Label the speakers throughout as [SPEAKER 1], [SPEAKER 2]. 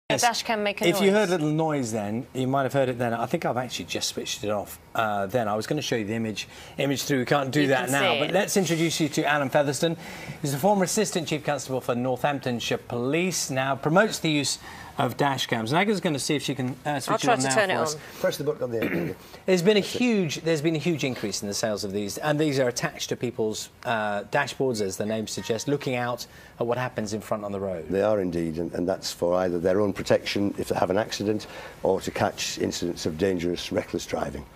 [SPEAKER 1] Yes.
[SPEAKER 2] The dash cam make a noise.
[SPEAKER 1] If you heard a little noise then, you might have heard it then. I think I've actually just switched it off then. I was going to show you the image through. We can't do that now. But let's introduce you to Alan Featherstone. He's the former Assistant Chief Constable for Northamptonshire Police, now promotes the use of dash cams. Naga's going to see if she can switch it on now. I'll try to turn it on.
[SPEAKER 3] Press the button on the end.
[SPEAKER 1] There's been a huge increase in the sales of these, and these are attached to people's dashboards, as the name suggests, looking out at what happens in front on the road.
[SPEAKER 3] They are indeed, and that's for either their own protection if they have an accident, or to catch incidents of dangerous, reckless driving.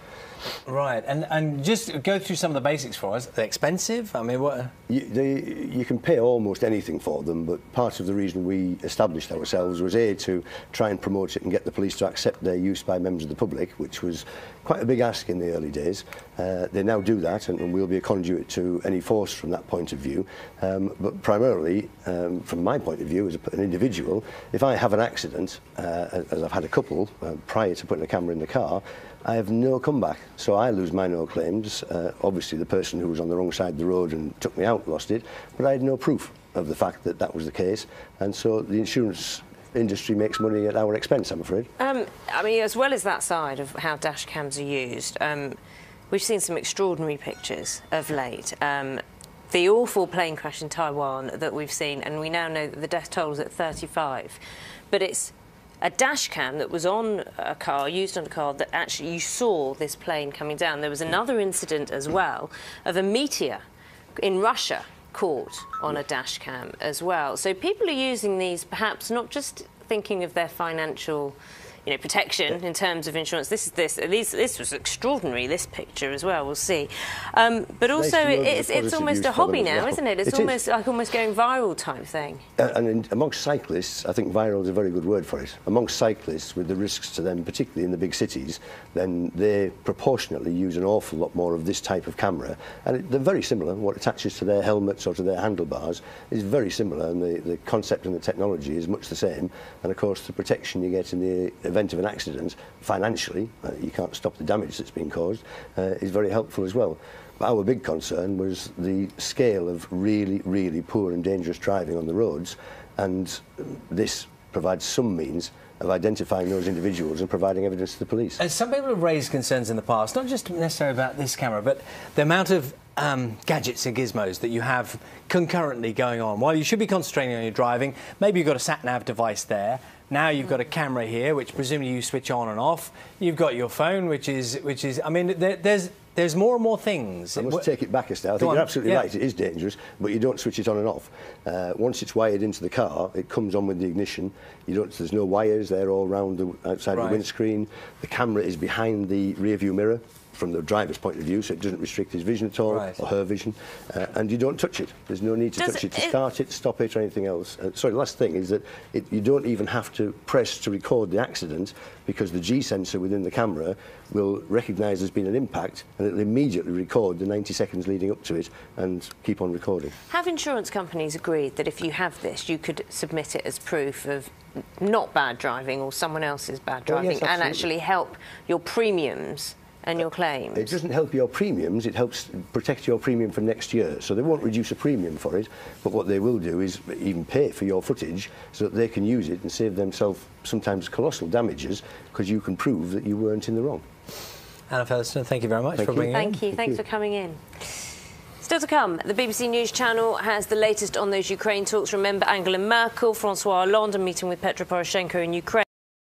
[SPEAKER 1] Right, and just go through some of the basics for us. They're expensive? I mean, what?
[SPEAKER 3] You can pay almost anything for them, but part of the reason we established ourselves was A, to try and promote it and get the police to accept their use by members of the public, which was quite a big ask in the early days. They now do that, and we'll be a conduit to any force from that point of view. But primarily, from my point of view as an individual, if I have an accident, as I've had a couple prior to putting a camera in the car, I have no comeback, so I lose my no claims. Obviously, the person who was on the wrong side of the road and took me out lost it, but I had no proof of the fact that that was the case, and so the insurance industry makes money at our expense, I'm afraid.
[SPEAKER 2] I mean, as well as that side of how dash cams are used, we've seen some extraordinary pictures of late. The awful plane crash in Taiwan that we've seen, and we now know that the death toll is at 35, but it's a dash cam that was on a car, used on a car, that actually you saw this plane coming down. There was another incident as well of a meteor in Russia caught on a dash cam as well. So people are using these perhaps not just thinking of their financial, you know, protection in terms of insurance. This was extraordinary, this picture as well, we'll see. But also it's almost a hobby now, isn't it? It's almost like almost going viral type thing.
[SPEAKER 3] And amongst cyclists, I think viral is a very good word for it. Amongst cyclists, with the risks to them, particularly in the big cities, then they proportionately use an awful lot more of this type of camera. And they're very similar. What attaches to their helmets or to their handlebars is very similar, and the concept and the technology is much the same. And of course, the protection you get in the event of an accident, financially, you can't stop the damage that's been caused, is very helpful as well. But our big concern was the scale of really poor and dangerous driving on the roads, and this provides some means of identifying those individuals and providing evidence to the police.
[SPEAKER 1] Some people have raised concerns in the past, not just necessarily about this camera, but the amount of gadgets and gizmos that you have concurrently going on. While you should be concentrating on your driving, maybe you've got a sat-nav device there. Now you've got a camera here, which presumably you switch on and off. You've got your phone, which is. I mean, there's more and more things.
[SPEAKER 3] I must take it back a step. I think you're absolutely right. It is dangerous, but you don't switch it on and off. Once it's wired into the car, it comes on with the ignition. There's no wires there all around outside the windscreen. The camera is behind the rear-view mirror, from the driver's point of view, so it doesn't restrict his vision at all, or her vision, and you don't touch it. There's no need to touch it to start it, stop it, or anything else. Sorry, the last thing is that you don't even have to press to record the accident, because the G sensor within the camera will recognise there's been an impact, and it'll immediately record the 90 seconds leading up to it and keep on recording.
[SPEAKER 2] Have insurance companies agreed that if you have this, you could submit it as proof of not bad driving or someone else's bad driving, and actually help your premiums and your claims?
[SPEAKER 3] It doesn't help your premiums, it helps protect your premium for next year. So they won't reduce a premium for it, but what they will do is even pay for your footage so that they can use it and save themselves sometimes colossal damages, because you can prove that you weren't in the wrong.
[SPEAKER 1] Alan Featherstone, thank you very much for bringing in.
[SPEAKER 2] Thank you. Thanks for coming in. Still to come, the BBC News Channel has the latest on those Ukraine talks. Remember Angela Merkel, François Hollande, meeting with Petro Poroshenko in Ukraine.